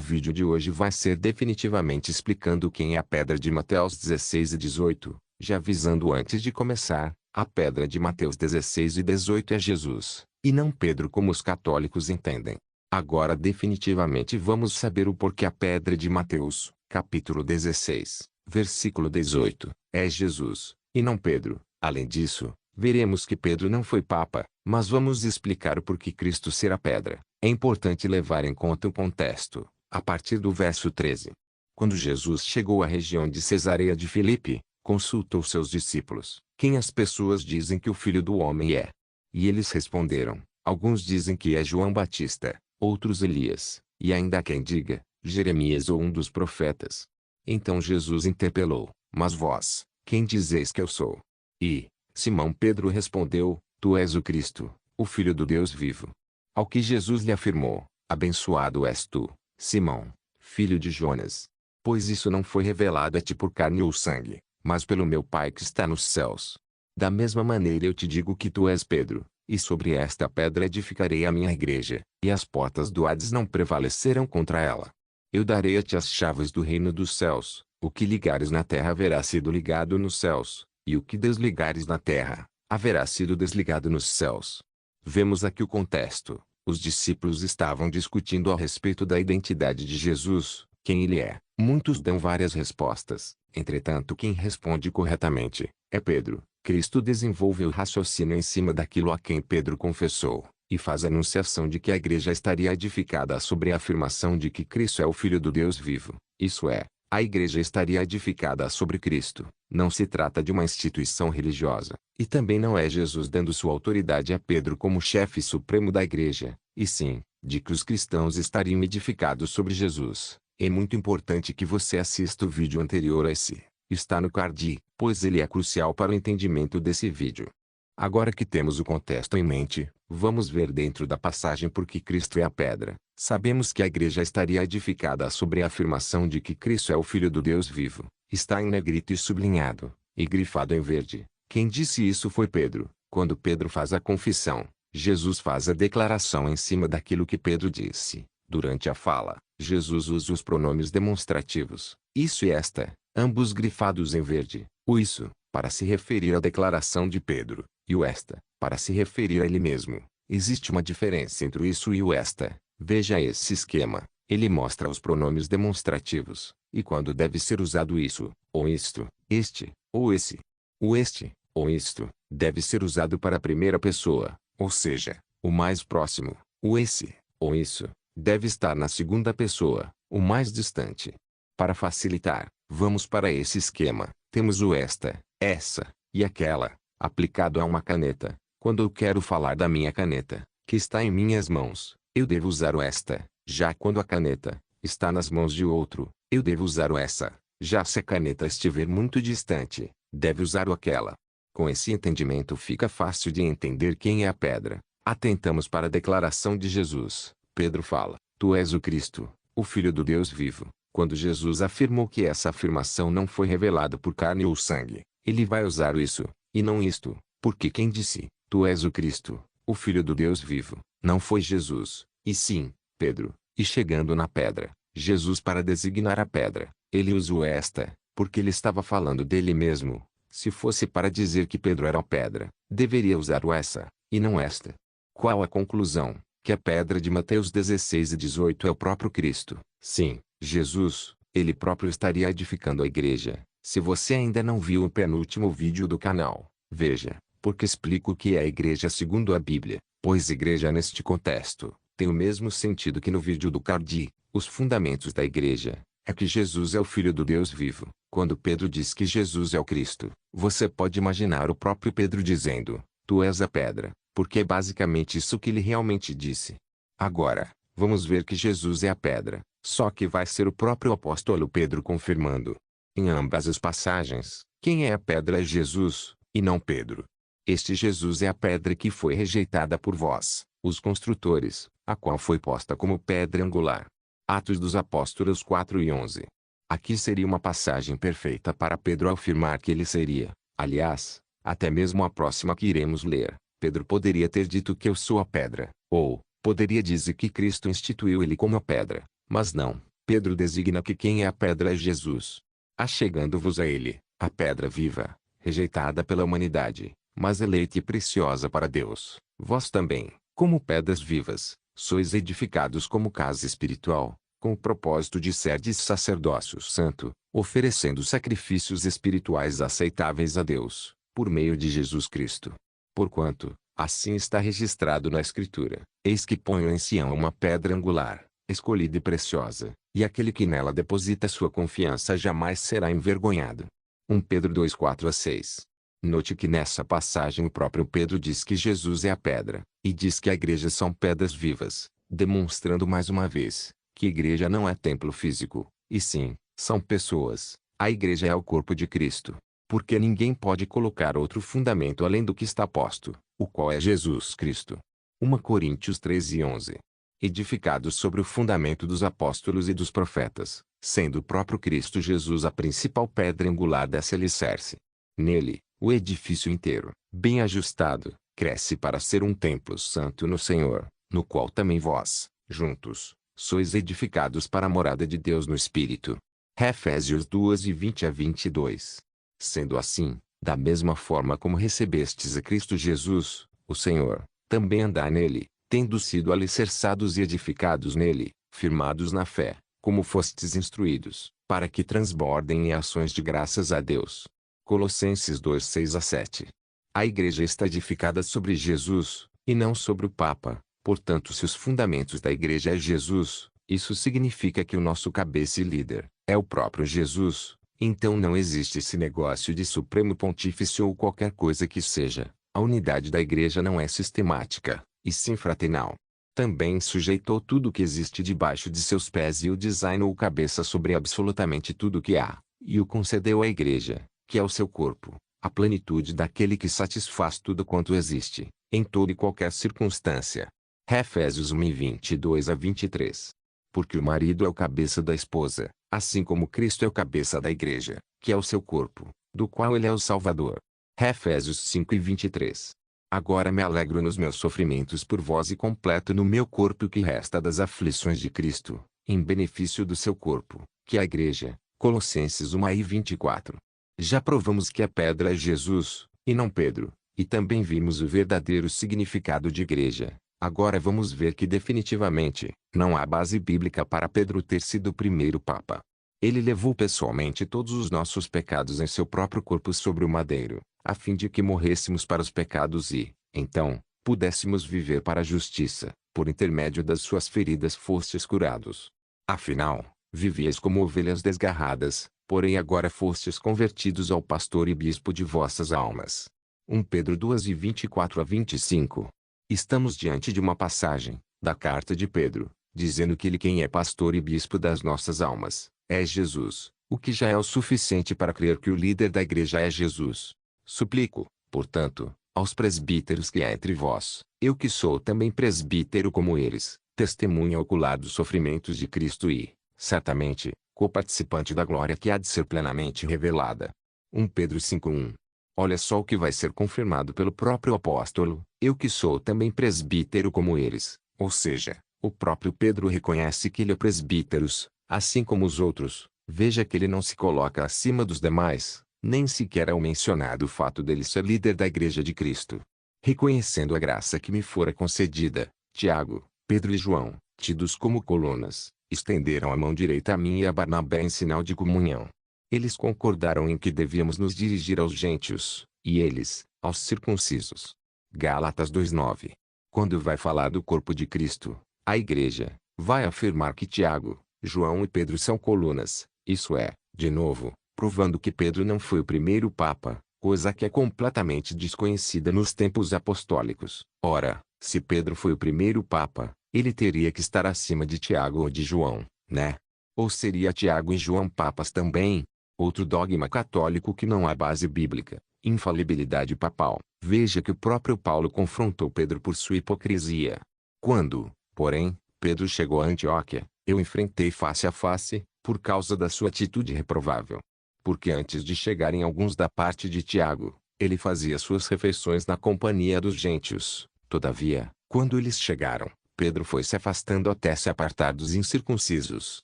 vídeo de hoje vai ser definitivamente explicando quem é a pedra de Mateus 16 e 18, já avisando antes de começar, a pedra de Mateus 16 e 18 é Jesus, e não Pedro como os católicos entendem. Agora definitivamente vamos saber o porquê a pedra de Mateus, capítulo 16, versículo 18, é Jesus, e não Pedro. Além disso, veremos que Pedro não foi papa, mas vamos explicar o porquê Cristo será pedra. É importante levar em conta o contexto, a partir do verso 13. Quando Jesus chegou à região de Cesareia de Filipe, consultou seus discípulos: quem as pessoas dizem que o Filho do Homem é? E eles responderam: alguns dizem que é João Batista, outros Elias, e ainda há quem diga, Jeremias ou um dos profetas. Então Jesus interpelou: mas vós, quem dizeis que eu sou? E Simão Pedro respondeu: tu és o Cristo, o Filho do Deus vivo. Ao que Jesus lhe afirmou: abençoado és tu, Simão, filho de Jonas. Pois isso não foi revelado a ti por carne ou sangue, mas pelo meu Pai que está nos céus. Da mesma maneira eu te digo que tu és Pedro, e sobre esta pedra edificarei a minha igreja, e as portas do Hades não prevalecerão contra ela. Eu darei a ti as chaves do reino dos céus. O que ligares na terra haverá sido ligado nos céus, e o que desligares na terra, haverá sido desligado nos céus. Vemos aqui o contexto. Os discípulos estavam discutindo a respeito da identidade de Jesus, quem ele é. Muitos dão várias respostas, entretanto quem responde corretamente é Pedro. Cristo desenvolve o raciocínio em cima daquilo a quem Pedro confessou, e faz a anunciação de que a igreja estaria edificada sobre a afirmação de que Cristo é o Filho do Deus vivo. Isso é, a igreja estaria edificada sobre Cristo. Não se trata de uma instituição religiosa, e também não é Jesus dando sua autoridade a Pedro como chefe supremo da igreja, e sim, de que os cristãos estariam edificados sobre Jesus. É muito importante que você assista o vídeo anterior a esse. Está no card, pois ele é crucial para o entendimento desse vídeo. Agora que temos o contexto em mente, vamos ver dentro da passagem por que Cristo é a pedra. Sabemos que a igreja estaria edificada sobre a afirmação de que Cristo é o Filho do Deus vivo. Está em negrito e sublinhado, e grifado em verde. Quem disse isso foi Pedro. Quando Pedro faz a confissão, Jesus faz a declaração em cima daquilo que Pedro disse. Durante a fala, Jesus usa os pronomes demonstrativos, isso e esta, ambos grifados em verde. O isso, para se referir à declaração de Pedro, e o esta, para se referir a ele mesmo. Existe uma diferença entre o isso e o esta. Veja esse esquema. Ele mostra os pronomes demonstrativos, e quando deve ser usado isso, ou isto, este, ou esse. O este, ou isto, deve ser usado para a primeira pessoa, ou seja, o mais próximo. O esse, ou isso, deve estar na segunda pessoa, o mais distante. Para facilitar, vamos para esse esquema. Temos o esta, essa, e aquela, aplicado a uma caneta. Quando eu quero falar da minha caneta, que está em minhas mãos, eu devo usar o esta. Já quando a caneta está nas mãos de outro, eu devo usar o essa. Já se a caneta estiver muito distante, deve usar o aquela. Com esse entendimento fica fácil de entender quem é a pedra. Atentamos para a declaração de Jesus. Pedro fala: tu és o Cristo, o Filho do Deus vivo. Quando Jesus afirmou que essa afirmação não foi revelada por carne ou sangue, ele vai usar o isso, e não isto, porque quem disse, tu és o Cristo, o Filho do Deus vivo, não foi Jesus, e sim, Pedro. E chegando na pedra, Jesus para designar a pedra, ele usou esta, porque ele estava falando dele mesmo. Se fosse para dizer que Pedro era a pedra, deveria usar o essa, e não esta. Qual a conclusão? Que a pedra de Mateus 16 e 18 é o próprio Cristo. Sim, Jesus, ele próprio estaria edificando a igreja. Se você ainda não viu o penúltimo vídeo do canal, veja, porque explico o que é a igreja segundo a Bíblia, pois igreja neste contexto tem o mesmo sentido que no vídeo do card. Os fundamentos da igreja é que Jesus é o Filho do Deus vivo. Quando Pedro diz que Jesus é o Cristo, você pode imaginar o próprio Pedro dizendo: tu és a pedra, porque é basicamente isso que ele realmente disse. Agora, vamos ver que Jesus é a pedra, só que vai ser o próprio apóstolo Pedro confirmando. Em ambas as passagens, quem é a pedra é Jesus, e não Pedro. Este Jesus é a pedra que foi rejeitada por vós, os construtores, a qual foi posta como pedra angular. Atos dos Apóstolos 4 e 11. Aqui seria uma passagem perfeita para Pedro afirmar que ele seria, aliás, até mesmo a próxima que iremos ler. Pedro poderia ter dito que eu sou a pedra, ou poderia dizer que Cristo instituiu ele como a pedra, mas não. Pedro designa que quem é a pedra é Jesus. Achegando-vos a ele, a pedra viva, rejeitada pela humanidade, mas eleita e preciosa para Deus, vós também, como pedras vivas, sois edificados como casa espiritual, com o propósito de serdes sacerdócio santo, oferecendo sacrifícios espirituais aceitáveis a Deus, por meio de Jesus Cristo. Porquanto, assim está registrado na Escritura: eis que ponho em Sião uma pedra angular, escolhida e preciosa, e aquele que nela deposita sua confiança jamais será envergonhado. 1 Pedro 2, 4-6. Note que nessa passagem o próprio Pedro diz que Jesus é a pedra, e diz que a igreja são pedras vivas, demonstrando mais uma vez, que igreja não é templo físico, e sim, são pessoas. A igreja é o corpo de Cristo, porque ninguém pode colocar outro fundamento além do que está posto, o qual é Jesus Cristo. 1 Coríntios 13:11. Edificados sobre o fundamento dos apóstolos e dos profetas, sendo o próprio Cristo Jesus a principal pedra angular desse alicerce. Nele, o edifício inteiro, bem ajustado, cresce para ser um templo santo no Senhor, no qual também vós, juntos, sois edificados para a morada de Deus no Espírito. Efésios 2:20-22. Sendo assim, da mesma forma como recebestes a Cristo Jesus, o Senhor, também andai nele, tendo sido alicerçados e edificados nele, firmados na fé, como fostes instruídos, para que transbordem em ações de graças a Deus. Colossenses 2:6-7. A igreja está edificada sobre Jesus, e não sobre o Papa. Portanto, se os fundamentos da igreja é Jesus, isso significa que o nosso cabeça e líder é o próprio Jesus. Então não existe esse negócio de Supremo Pontífice ou qualquer coisa que seja. A unidade da igreja não é sistemática, e sim fraternal. Também sujeitou tudo o que existe debaixo de seus pés e o designou cabeça sobre absolutamente tudo o que há, e o concedeu à igreja, que é o seu corpo, a plenitude daquele que satisfaz tudo quanto existe, em toda e qualquer circunstância. Efésios 1:22-23. Porque o marido é o cabeça da esposa, assim como Cristo é o cabeça da igreja, que é o seu corpo, do qual ele é o Salvador. Efésios 5:23. Agora me alegro nos meus sofrimentos por vós e completo no meu corpo o que resta das aflições de Cristo, em benefício do seu corpo, que é a igreja. Colossenses 1:24. Já provamos que a pedra é Jesus, e não Pedro, e também vimos o verdadeiro significado de igreja. Agora vamos ver que definitivamente, não há base bíblica para Pedro ter sido o primeiro Papa. Ele levou pessoalmente todos os nossos pecados em seu próprio corpo sobre o madeiro, a fim de que morrêssemos para os pecados e, então, pudéssemos viver para a justiça. Por intermédio das suas feridas fostes curados. Afinal, vivíeis como ovelhas desgarradas, porém agora fostes convertidos ao pastor e bispo de vossas almas. 1 Pedro 2:24-25. Estamos diante de uma passagem, da carta de Pedro, dizendo que ele quem é pastor e bispo das nossas almas, é Jesus, o que já é o suficiente para crer que o líder da igreja é Jesus. Suplico, portanto, aos presbíteros que há entre vós, eu que sou também presbítero como eles, testemunha ocular dos sofrimentos de Cristo e, certamente, coparticipante da glória que há de ser plenamente revelada. 1 Pedro 5:1. Olha só o que vai ser confirmado pelo próprio apóstolo, eu que sou também presbítero como eles, ou seja, o próprio Pedro reconhece que ele é presbíteros, assim como os outros. Veja que ele não se coloca acima dos demais, nem sequer é mencionado o fato dele ser líder da igreja de Cristo. Reconhecendo a graça que me fora concedida, Tiago, Pedro e João, tidos como colunas, estenderam a mão direita a mim e a Barnabé em sinal de comunhão. Eles concordaram em que devíamos nos dirigir aos gentios, e eles, aos circuncisos. Gálatas 2:9. Quando vai falar do corpo de Cristo, a igreja, vai afirmar que Tiago, João e Pedro são colunas, isso é, de novo, provando que Pedro não foi o primeiro Papa, coisa que é completamente desconhecida nos tempos apostólicos. Ora, se Pedro foi o primeiro Papa, ele teria que estar acima de Tiago ou de João, né? Ou seria Tiago e João papas também? Outro dogma católico que não há base bíblica, infalibilidade papal. Veja que o próprio Paulo confrontou Pedro por sua hipocrisia. Quando, porém, Pedro chegou a Antioquia, eu enfrentei face a face, por causa da sua atitude reprovável. Porque antes de chegarem alguns da parte de Tiago, ele fazia suas refeições na companhia dos gentios. Todavia, quando eles chegaram, Pedro foi se afastando até se apartar dos incircuncisos,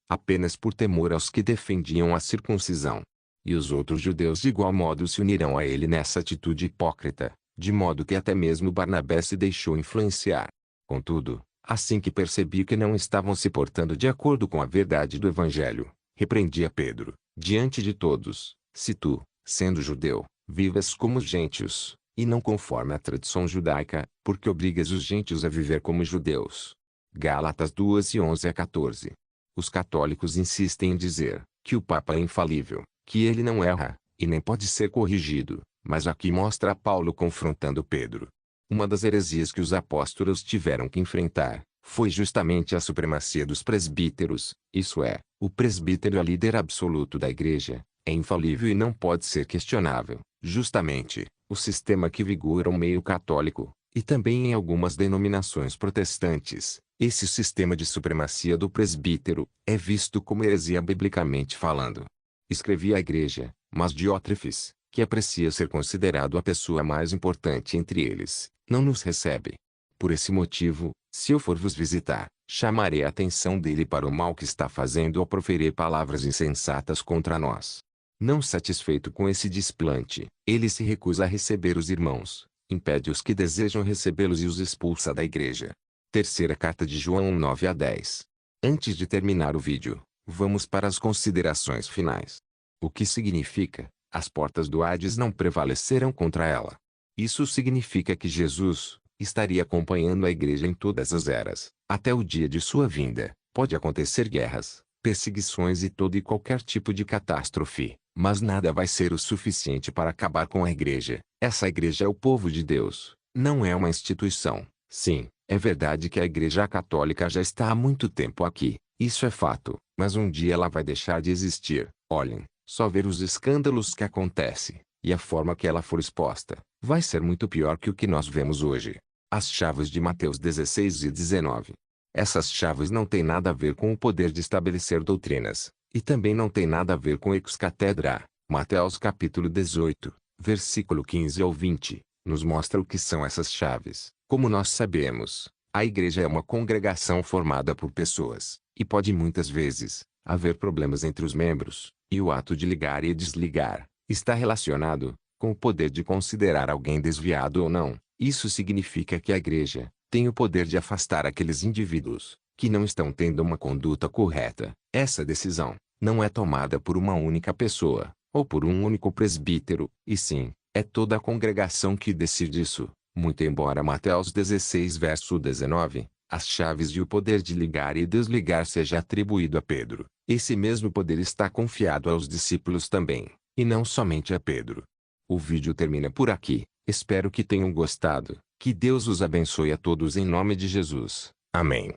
apenas por temor aos que defendiam a circuncisão. E os outros judeus de igual modo se unirão a ele nessa atitude hipócrita, de modo que até mesmo Barnabé se deixou influenciar. Contudo, assim que percebi que não estavam se portando de acordo com a verdade do Evangelho, repreendi a Pedro, diante de todos: se tu, sendo judeu, vivas como os gentios, e não conforme a tradição judaica, porque obrigas os gentios a viver como judeus. Gálatas 2:11-14. Os católicos insistem em dizer que o Papa é infalível, que ele não erra, e nem pode ser corrigido, mas aqui mostra Paulo confrontando Pedro. Uma das heresias que os apóstolos tiveram que enfrentar foi justamente a supremacia dos presbíteros, isso é, o presbítero é líder absoluto da igreja, é infalível e não pode ser questionável. Justamente, o sistema que vigora o meio católico, e também em algumas denominações protestantes, esse sistema de supremacia do presbítero, é visto como heresia biblicamente falando. Escrevi à igreja, mas Diótrefes, que aprecia ser considerado a pessoa mais importante entre eles, não nos recebe. Por esse motivo, se eu for vos visitar, chamarei a atenção dele para o mal que está fazendo ao proferir palavras insensatas contra nós. Não satisfeito com esse desplante, ele se recusa a receber os irmãos, impede os que desejam recebê-los e os expulsa da igreja. Terceira carta de João 9-10. Antes de terminar o vídeo, vamos para as considerações finais. O que significa: as portas do Hades não prevalecerão contra ela. Isso significa que Jesus estaria acompanhando a igreja em todas as eras, até o dia de sua vinda. Pode acontecer guerras, perseguições e todo e qualquer tipo de catástrofe, mas nada vai ser o suficiente para acabar com a igreja. Essa igreja é o povo de Deus, não é uma instituição. Sim, é verdade que a igreja católica já está há muito tempo aqui, isso é fato, mas um dia ela vai deixar de existir. Olhem, só ver os escândalos que acontecem, e a forma que ela for exposta, vai ser muito pior que o que nós vemos hoje. As chaves de Mateus 16 e 19. Essas chaves não têm nada a ver com o poder de estabelecer doutrinas, e também não têm nada a ver com ex cathedra. Mateus capítulo 18, versículo 15 ao 20, nos mostra o que são essas chaves. Como nós sabemos, a igreja é uma congregação formada por pessoas, e pode muitas vezes haver problemas entre os membros, e o ato de ligar e desligar está relacionado com o poder de considerar alguém desviado ou não. Isso significa que a igreja tem o poder de afastar aqueles indivíduos que não estão tendo uma conduta correta. Essa decisão não é tomada por uma única pessoa, ou por um único presbítero, e sim, é toda a congregação que decide isso. Muito embora Mateus 16 verso 19, as chaves e o poder de ligar e desligar seja atribuído a Pedro, esse mesmo poder está confiado aos discípulos também, e não somente a Pedro. O vídeo termina por aqui, espero que tenham gostado, que Deus os abençoe a todos em nome de Jesus. Amém.